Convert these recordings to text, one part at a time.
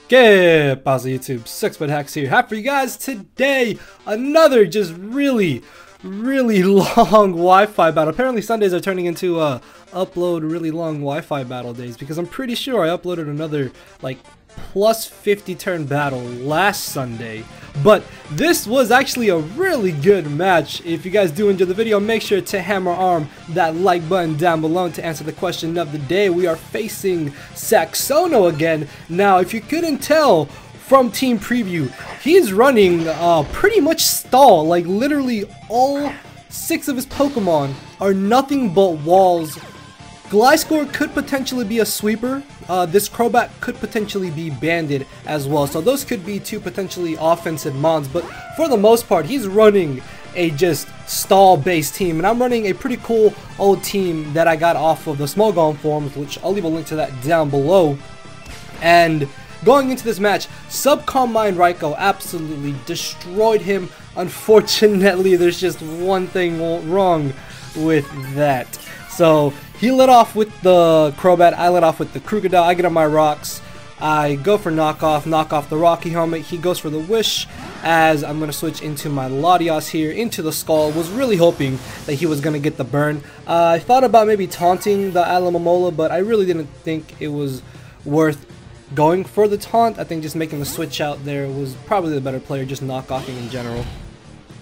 ¿Qué pasa, YouTube? 6fthax here. Happy for you guys today. Another just really long Wi-Fi battle. Apparently Sundays are turning into upload really long Wi-Fi battle days, because I'm pretty sure I uploaded another like plus 50 turn battle last Sunday. But this was actually a really good match. If you guys do enjoy the video, make sure to hammer arm that like button down below to answer the question of the day. We are facing Saxono again. Now, if you couldn't tell from team preview, he's running pretty much stall. Like literally all 6 of his Pokemon are nothing but walls. Gliscor could potentially be a sweeper. This Crobat could potentially be banded as well. So those could be 2 potentially offensive mons. But for the most part, he's running a just stall-based team. And I'm running a pretty cool old team that I got off of the Small Golem forums, which I'll leave a link to that down below. And going into this match, Subcom Mind Raikou absolutely destroyed him. Unfortunately, there's just one thing wrong with that. So he lit off with the Crobat, I lit off with the Krookodile. I get on my rocks, I go for knock off the Rocky Helmet. He goes for the Wish, as I'm going to switch into my Latios here, into the Skull. Was really hoping that he was going to get the burn. I thought about maybe taunting the Alomomola, but I really didn't think it was worth going for the taunt. I think just making the switch out there was probably the better player, just knock-offing in general.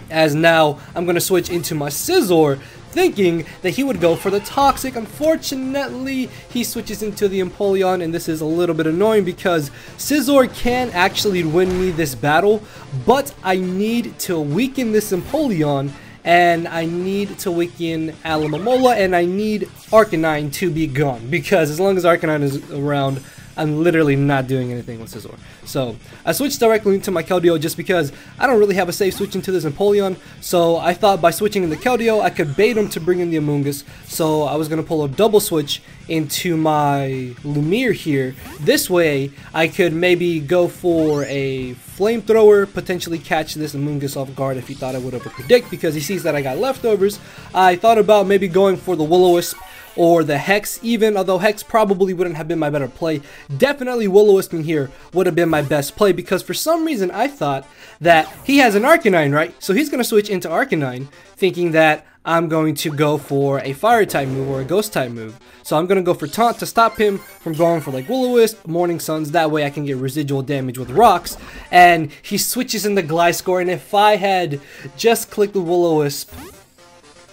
As now, I'm going to switch into my Scizor, thinking that he would go for the Toxic. Unfortunately, he switches into the Empoleon, and this is a little bit annoying because Scizor can actually win me this battle, but I need to weaken this Empoleon, and I need to weaken Alomomola, and I need Arcanine to be gone, because as long as Arcanine is around, I'm literally not doing anything with Scizor. So I switched directly into my Keldeo just because I don't really have a safe switch into this Empoleon. So I thought by switching in the Keldeo, I could bait him to bring in the Amoonguss. So I was going to pull a double switch into my Lumiere here. This way, I could maybe go for a Flamethrower, potentially catch this Amoonguss off guard if he thought I would over-predict, because he sees that I got leftovers. I thought about maybe going for the Will-O-Wisp or the Hex even, although Hex probably wouldn't have been my better play. Definitely Will-O-Wisping here would have been my best play, because for some reason I thought that he has an Arcanine, right? So he's going to switch into Arcanine, thinking that I'm going to go for a Fire type move or a Ghost type move. So I'm going to go for Taunt to stop him from going for like Will-O-Wisp, Morning Suns, that way I can get residual damage with rocks. And he switches into Gliscor, and if I had just clicked the Will-O-Wisp,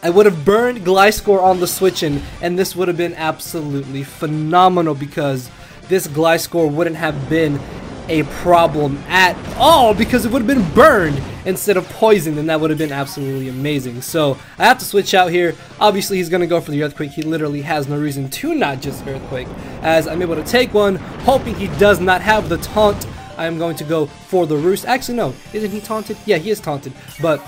I would have burned Gliscor on the switch-in, and this would have been absolutely phenomenal, because this Gliscor wouldn't have been a problem at all, because it would have been burned instead of poisoned, and that would have been absolutely amazing. So I have to switch out here. Obviously he's going to go for the Earthquake. He literally has no reason to not just Earthquake, as I'm able to take one, hoping he does not have the taunt. I am going to go for the Roost. Actually no, isn't he taunted? Yeah, he is taunted, but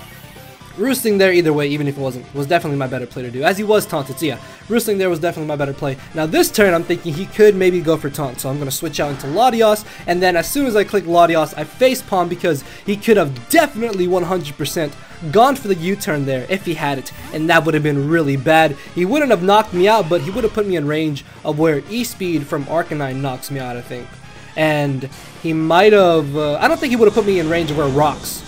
Roosting there either way, even if it wasn't, was definitely my better play to do, as he was taunted. So yeah, Roosting there was definitely my better play. Now this turn, I'm thinking he could maybe go for taunt, so I'm going to switch out into Latios, and then as soon as I click Latios, I facepalm, because he could have definitely 100% gone for the U-turn there if he had it, and that would have been really bad. He wouldn't have knocked me out, but he would have put me in range of where E-Speed from Arcanine knocks me out, I think. And he might have, I don't think he would have put me in range of where Rocks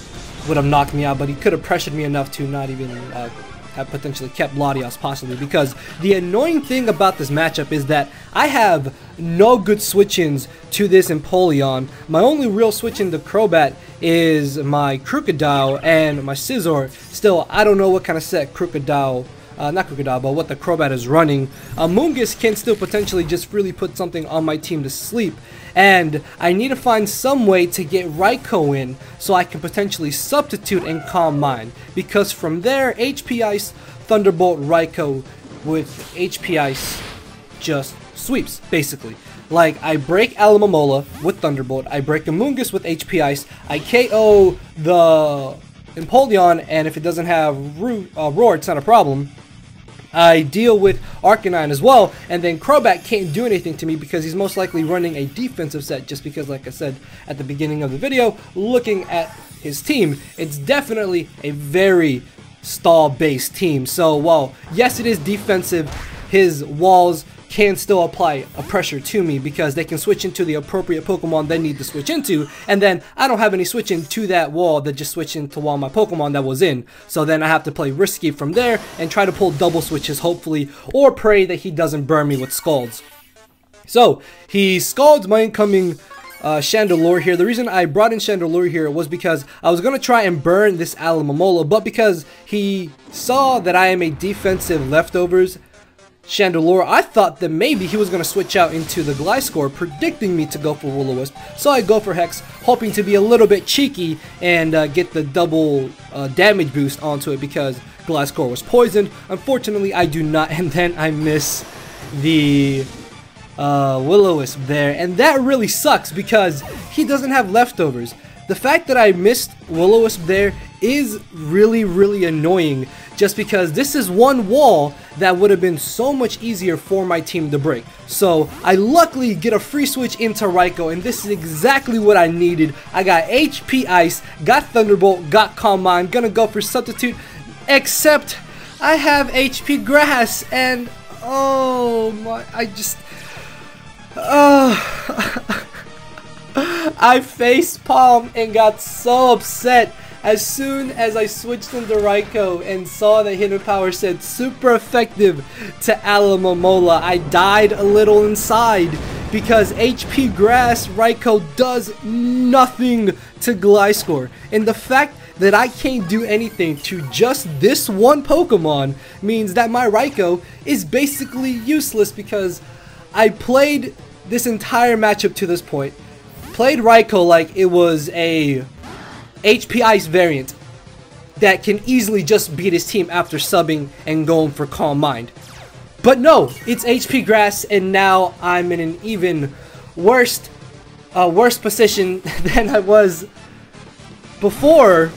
would have knocked me out, but he could have pressured me enough to not even have potentially kept Latios possibly, because the annoying thing about this matchup is that I have no good switch-ins to this Empoleon. My only real switch-in to Crobat is my Krookodile and my Scizor. Still, I don't know what kind of set Krookodile, not Krookodile, but what the Crobat is running. Amoonguss can still potentially just really put something on my team to sleep, and I need to find some way to get Reiko in so I can potentially substitute and Calm Mind, because from there, HP Ice, Thunderbolt, Reiko with HP Ice just sweeps, basically. Like, I break Alomomola with Thunderbolt, I break Amoonguss with HP Ice, I KO the Empoleon, and if it doesn't have Roar, it's not a problem. I deal with Arcanine as well, and then Crobat can't do anything to me because he's most likely running a defensive set, just because, like I said at the beginning of the video, looking at his team, it's definitely a very stall-based team. So while, yes, it is defensive, his walls can still apply a pressure to me because they can switch into the appropriate Pokemon they need to switch into, and then I don't have any switching to that wall that just switched into one of my Pokemon that was in. So then I have to play risky from there and try to pull double switches hopefully, or pray that he doesn't burn me with Scalds. So he scalds my incoming Chandelure here. The reason I brought in Chandelure here was because I was going to try and burn this Alomomola, but because he saw that I am a defensive leftovers Chandelure, I thought that maybe he was going to switch out into the Gliscor, predicting me to go for Will-O-Wisp. So I go for Hex, hoping to be a little bit cheeky and get the double damage boost onto it because Gliscor was poisoned. Unfortunately, I do not, and then I miss the Will-O-Wisp there, and that really sucks because he doesn't have leftovers. The fact that I missed Will-O-Wisp there is really annoying, just because this is one wall that would have been so much easier for my team to break. So I luckily get a free switch into Raikou, and this is exactly what I needed. I got HP Ice, got Thunderbolt, got Calm Mind, gonna go for Substitute, except I have HP Grass, and oh my, I facepalmed and got so upset as soon as I switched into Raikou and saw that Hidden Power said super effective to Alomomola. I died a little inside because HP Grass Raikou does nothing to Gliscor, and the fact that I can't do anything to just this one Pokemon means that my Raikou is basically useless because I played this entire matchup to this point, played Raikou like it was a HP Ice variant that can easily just beat his team after subbing and going for Calm Mind. But no, it's HP Grass, and now I'm in an even worse position than I was before,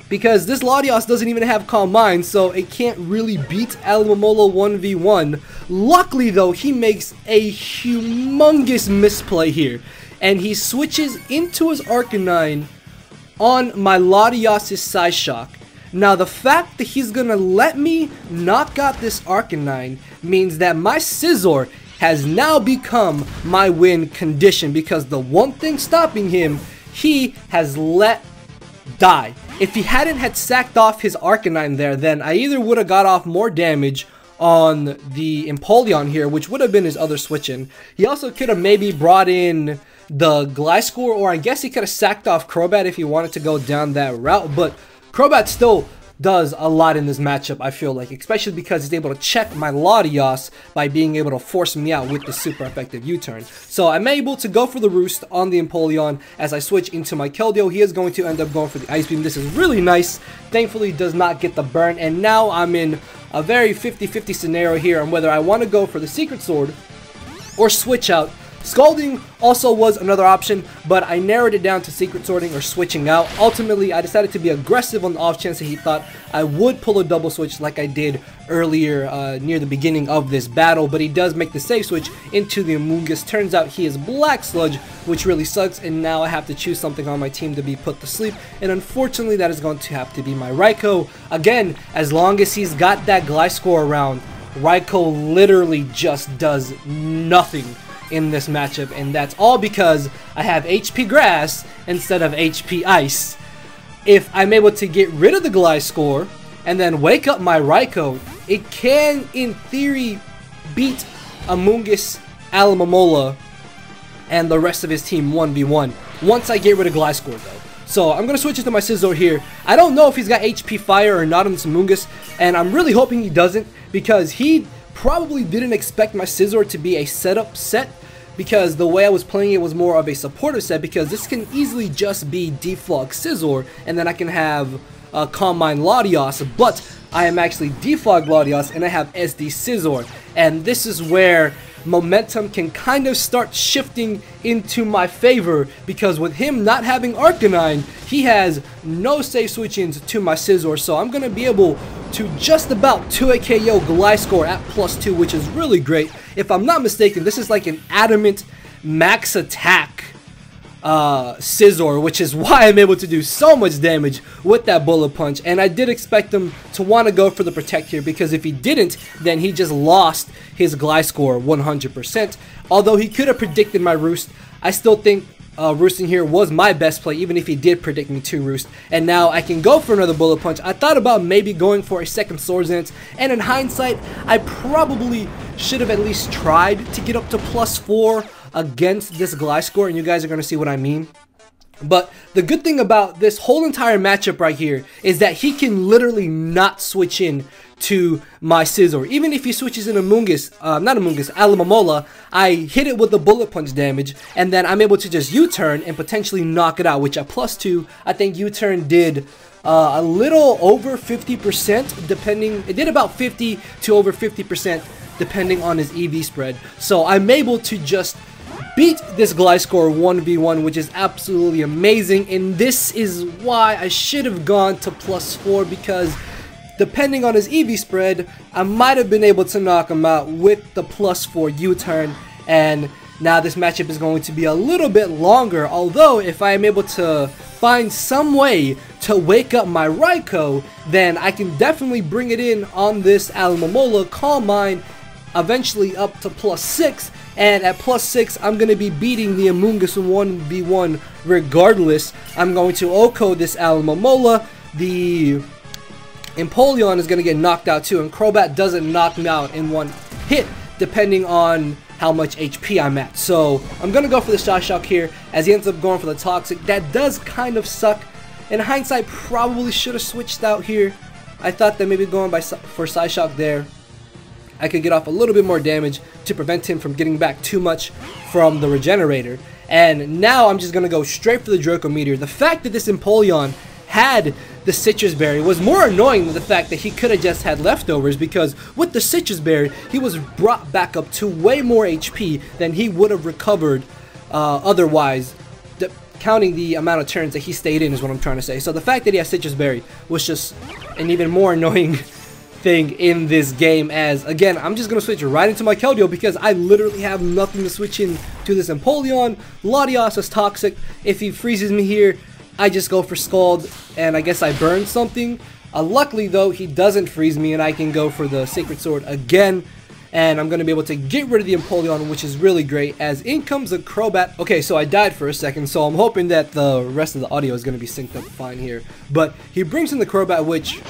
because this Latios doesn't even have Calm Mind, so it can't really beat Alomomola 1v1. Luckily though, he makes a humongous misplay here, and he switches into his Arcanine on my Latios' Psyshock. Now the fact that he's gonna let me knock out this Arcanine means that my Scizor has now become my win condition, because the one thing stopping him, he has let die. If he hadn't had sacked off his Arcanine there, then I either would have got off more damage on the Empoleon here, which would have been his other switch-in. He also could have maybe brought in the Gliscor, or I guess he could have sacked off Crobat if he wanted to go down that route, but Crobat still does a lot in this matchup, I feel like, especially because he's able to check my Latios by being able to force me out with the super effective U-turn. So I'm able to go for the Roost on the Empoleon as I switch into my Keldeo. He is going to end up going for the Ice Beam. This is really nice. Thankfully does not get the burn, and now I'm in a very 50-50 scenario here on whether I want to go for the Secret Sword or switch out. Scalding also was another option, but I narrowed it down to Secret Sorting or switching out. Ultimately, I decided to be aggressive on the off chance that he thought I would pull a double switch like I did earlier near the beginning of this battle, but he does make the safe switch into the Amoonguss. Turns out he is Black Sludge, which really sucks, and now I have to choose something on my team to be put to sleep, and unfortunately that is going to have to be my Raikou. Again, as long as he's got that Gliscor around, Raikou literally just does nothing in this matchup, and that's all because I have HP Grass instead of HP Ice. If I'm able to get rid of the Gliscor and then wake up my Raikou, it can, in theory, beat Amoonguss, Alomomola, and the rest of his team 1v1 once I get rid of Gliscor though. So I'm going to switch into my Scizor here. I don't know if he's got HP Fire or not on this Amoonguss, and I'm really hoping he doesn't, because he probably didn't expect my Scizor to be a setup set, because the way I was playing it was more of a supporter set, because this can easily just be Defog Scizor, and then I can have Calm Mind Latios, but I am actually Defog Latios and I have SD Scizor, and this is where momentum can kind of start shifting into my favor, because with him not having Arcanine, he has no safe switch-ins to my Scizor, so I'm going to be able to just about 2-hit KO Gliscor at +2, which is really great. If I'm not mistaken, this is like an Adamant max attack Scizor, which is why I'm able to do so much damage with that bullet punch. And I did expect him to want to go for the protect here, because if he didn't, then he just lost his Gliscor 100%. Although he could have predicted my roost, I still think roosting here was my best play, even if he did predict me to roost. And now I can go for another bullet punch. I thought about maybe going for a second Swords Dance, and in hindsight, I probably should have at least tried to get up to +4 against this Gliscor, and you guys are going to see what I mean. But the good thing about this whole entire matchup right here is that he can literally not switch in to my Scizor. Even if he switches in Alomomola, I hit it with the bullet punch damage, and then I'm able to just U-turn and potentially knock it out, which at +2, I think U-turn did a little over 50%, depending. It did about 50 to over 50%, depending on his EV spread. So I'm able to just beat this Gliscor 1v1, which is absolutely amazing. And this is why I should have gone to +4, because depending on his EV spread, I might have been able to knock him out with the +4 U-turn. And now this matchup is going to be a little bit longer, although if I am able to find some way to wake up my Raikou, then I can definitely bring it in on this Alomomola, Calm Mind, eventually up to +6. And at +6, I'm going to be beating the Amoonguss 1v1 regardless. I'm going to OHKO this Alomomola. The Empoleon is going to get knocked out too, and Crobat doesn't knock me out in one hit, depending on how much HP I'm at. So I'm going to go for the Psyshock here, as he ends up going for the Toxic. That does kind of suck. In hindsight, probably should have switched out here. I thought that maybe going for Psyshock there, I could get off a little bit more damage to prevent him from getting back too much from the Regenerator. And now I'm just going to go straight for the Draco Meteor. The fact that this Empoleon had the Citrus Berry was more annoying than the fact that he could have just had leftovers, because with the Citrus Berry, he was brought back up to way more HP than he would have recovered otherwise, counting the amount of turns that he stayed in is what I'm trying to say. So the fact that he has Citrus Berry was just an even more annoying thing in this game, as again I'm just gonna switch right into my Keldeo, because I literally have nothing to switch in to this Empoleon. Latios is Toxic. If he freezes me here, I just go for Scald, and I guess I burn something. Luckily though, he doesn't freeze me, and I can go for the Sacred Sword again, and I'm gonna be able to get rid of the Empoleon, which is really great, as in comes a Crobat. Okay, so I died for a second, so I'm hoping that the rest of the audio is gonna be synced up fine here. But he brings in the Crobat, which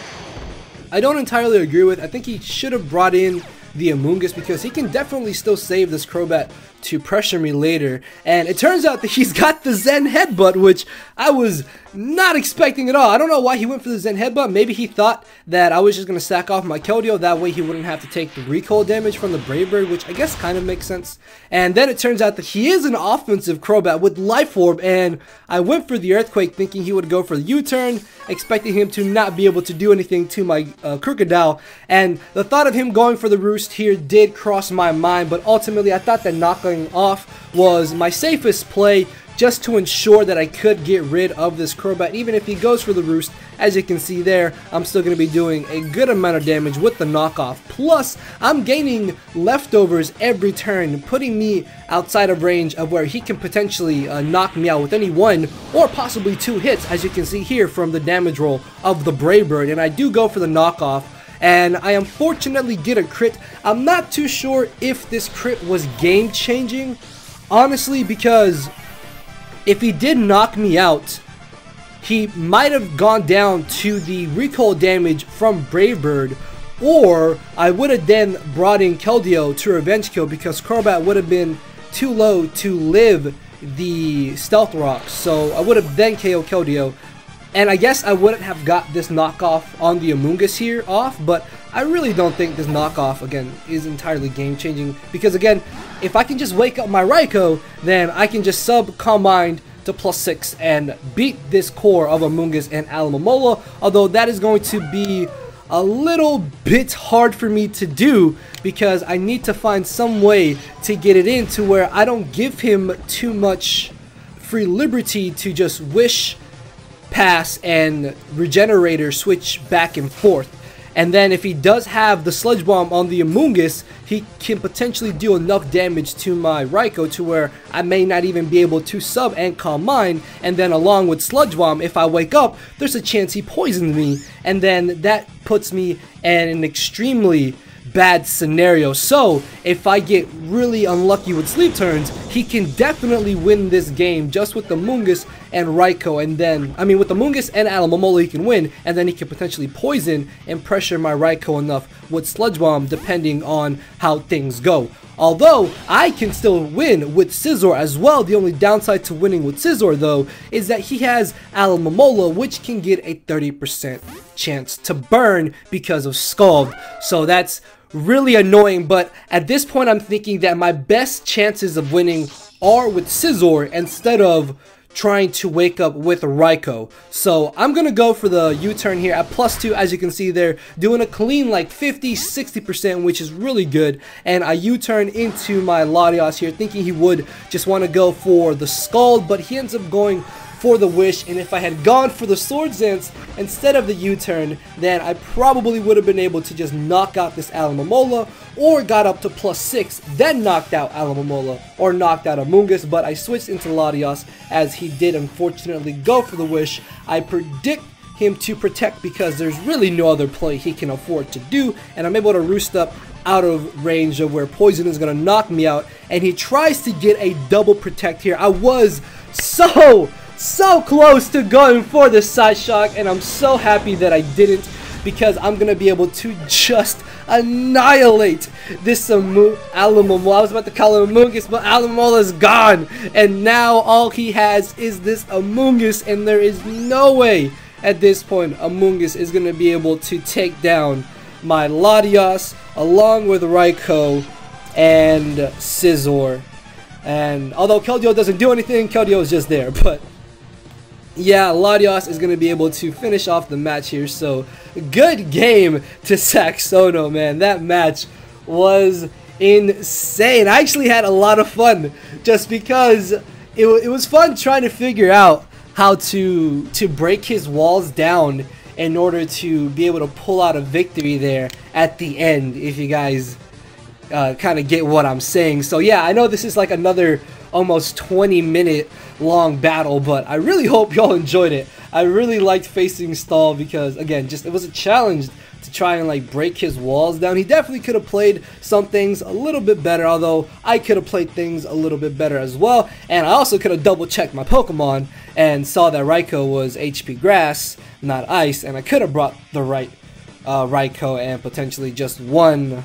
I don't entirely agree with. I think he should have brought in the Amoonguss, because he can definitely still save this Crobat to pressure me later. And it turns out that he's got the Zen Headbutt, which I was not expecting at all. I don't know why he went for the Zen Headbutt. Maybe he thought that I was just going to sack off my Keldeo, that way he wouldn't have to take the recoil damage from the Brave Bird, which I guess kind of makes sense. And then it turns out that he is an offensive Crobat with Life Orb, and I went for the Earthquake thinking he would go for the U-turn, expecting him to not be able to do anything to my Crocodile. And the thought of him going for the Roost here did cross my mind, but ultimately I thought that knocking off was my safest play, just to ensure that I could get rid of this Crobat. Even if he goes for the Roost, as you can see there, I'm still going to be doing a good amount of damage with the knockoff. Plus, I'm gaining leftovers every turn, putting me outside of range of where he can potentially knock me out with any one or possibly two hits, as you can see here from the damage roll of the Brave Bird. And I do go for the knockoff, and I unfortunately get a crit. I'm not too sure if this crit was game changing, honestly, because if he did knock me out, he might have gone down to the recoil damage from Brave Bird, or I would have then brought in Keldeo to revenge kill, because Crobat would have been too low to live the Stealth Rock, so I would have then KO'd Keldeo. And I guess I wouldn't have got this knockoff on the Amoonguss here off, but I really don't think this knockoff, again, is entirely game-changing. Because, again, if I can just wake up my Raikou, then I can just sub Calm Mind to +6 and beat this core of Amoonguss and Alomomola. Although that is going to be a little bit hard for me to do, because I need to find some way to get it in to where I don't give him too much free liberty to just wish, pass, and Regenerator switch back and forth. And then if he does have the Sludge Bomb on the Amoonguss, he can potentially do enough damage to my Raikou to where I may not even be able to sub and Calm Mind. And then along with Sludge Bomb, if I wake up, there's a chance he poisons me. And then that puts me in an extremely bad scenario. So if I get really unlucky with sleep turns, he can definitely win this game just with the Amoonguss and Reiko. And then, I mean, with the Amoonguss and Alomomola he can win, and then he can potentially poison and pressure my Reiko enough with Sludge Bomb depending on how things go. Although I can still win with Scizor as well. The only downside to winning with Scizor though is that he has Alomomola, which can get a 30% chance to burn because of Scald. So that's really annoying, but at this point I'm thinking that my best chances of winning are with Scizor instead of trying to wake up with Reiko. So I'm gonna go for the U-turn here at +2, as you can see there, doing a clean like 50-60%, which is really good. And I U-turn into my Latios here, thinking he would just want to go for the Scald, but he ends up going for the Wish. And if I had gone for the Swords Dance instead of the U-turn, then I probably would have been able to just knock out this Alomomola, or got up to +6, then knocked out Alomomola, or knocked out Amoonguss. But I switched into Latios as he did unfortunately go for the Wish. I predict him to Protect because there's really no other play he can afford to do, and I'm able to roost up out of range of where Poison is going to knock me out, and he tries to get a double Protect here. I was so close to going for the Side Shock, and I'm so happy that I didn't, because I'm going to be able to just annihilate this Alomomola. I was about to call him Amoonguss, but Alomomola is gone, and now all he has is this Amoonguss, and there is no way at this point Amoonguss is going to be able to take down my Latios along with Raikou and Scizor. And although Keldeo doesn't do anything, Keldeo is just there, but yeah, Latios is going to be able to finish off the match here. So good game to Saxono, man. That match was insane. I actually had a lot of fun just because it was fun trying to figure out how to break his walls down in order to be able to pull out a victory there at the end, if you guys kind of get what I'm saying. So yeah, I know this is like another almost 20-minute long battle, but I really hope y'all enjoyed it. I really liked facing Stall because, again, just it was a challenge to try and like break his walls down. He definitely could have played some things a little bit better, although I could have played things a little bit better as well. And I also could have double checked my Pokemon and saw that Reiko was HP Grass, not Ice, and I could have brought the right Raikou and potentially just won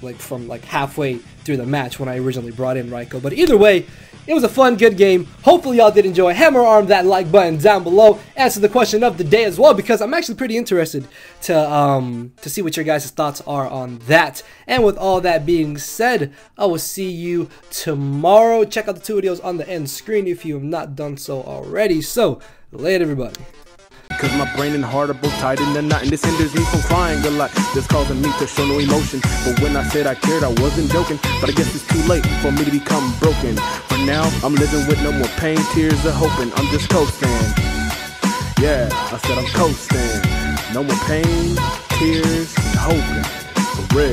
like from like halfway through the match when I originally brought in Raikou. But either way, it was a fun, good game. Hopefully y'all did enjoy. Hammer arm that like button down below. Answer the question of the day as well, because I'm actually pretty interested to see what your guys' thoughts are on that. And with all that being said, I will see you tomorrow. Check out the 2 videos on the end screen if you have not done so already. So, later everybody. Cause my brain and heart are both tied in a knot, and this hinders me from crying a lot. This causing me to show no emotion. But when I said I cared, I wasn't joking. But I guess it's too late for me to become broken. For now, I'm living with no more pain, tears of hoping. I'm just coasting. Yeah, I said I'm coasting. No more pain, tears, and hoping. For real.